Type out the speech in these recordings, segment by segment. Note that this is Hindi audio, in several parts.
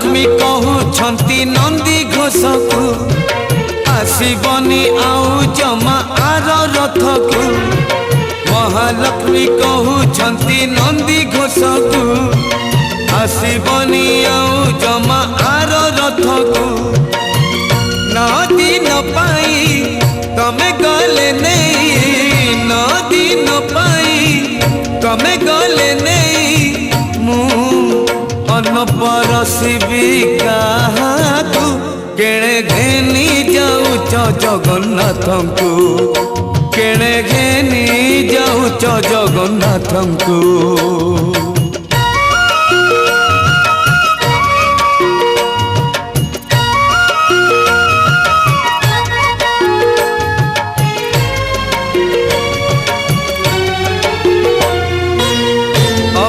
महालक्ष्मी कहूछंती नंदी घोष को आसबनी आउ जमा आर रथ को। महालक्ष्मी कहूछंती नंदी घोष को आसबनी आउ जमा आर रथ को। नदी न पाई तमे गले नहीं, नदी न पाई तमे गले नहीं। मु अन्न परसिबी काहाकू केणे घेनी जाऊच जगन्नाथ को, केणे घेनी जाऊच जगन्नाथ को।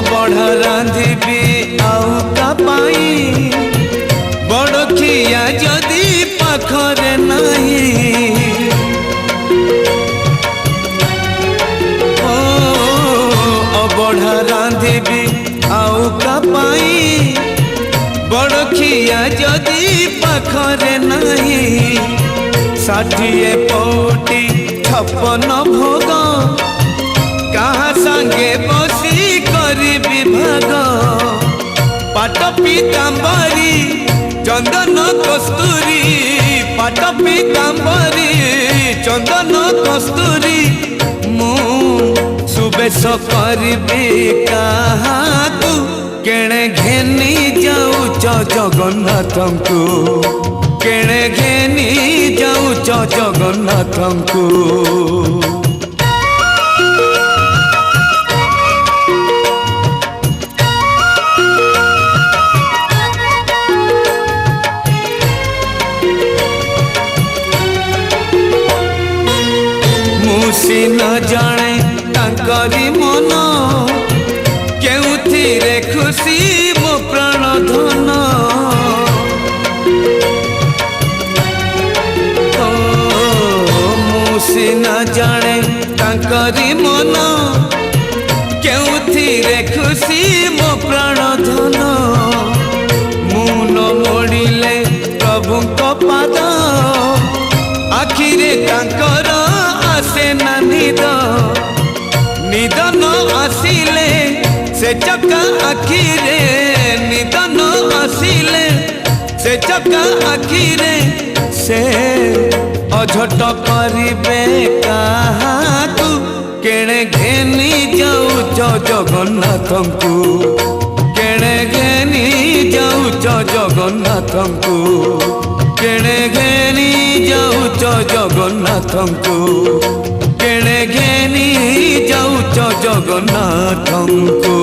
बढ़ा रांधिबी आउ का पाई बड़खिया जदि पाखरे नहीं। ओ बढ़ा रांधिबी आउ का पाई बड़खिया जदि पाखरे नहीं। 60 पौटी 56 भोग कहाँ संगे बसी करी विभाग। पाट पीताम्बरी चंदन कस्तूरी, पाट पीताम्बरी चंदन कस्तूरी। मु सुबेश करिबी काहाकू केणे घेनी जाऊच जगन्नाथ को, केणे घेनी जाऊच जगन्नाथ को। मुसी न जाने तांकरी मन केउथिरे खुशी मो प्राण धन। मुसी न जाने तांकरी मन केउथिरे खुशी मो प्राण धन। मुन मोड़िले प्रभु को पाद आखिरे तांकर आसे ना निद, निद न आसिले से चका आखिरे, निद न आसिले से चका आखिरे। से अझट करिबे काहाकू केणे घेनी जाऊच जगन्नाथ को, केणे घेनी जाऊच जगन्नाथ को, केणे घेनी जाऊच जगन्नाथ को, केणे घेनी जाऊच जगन्नाथ को।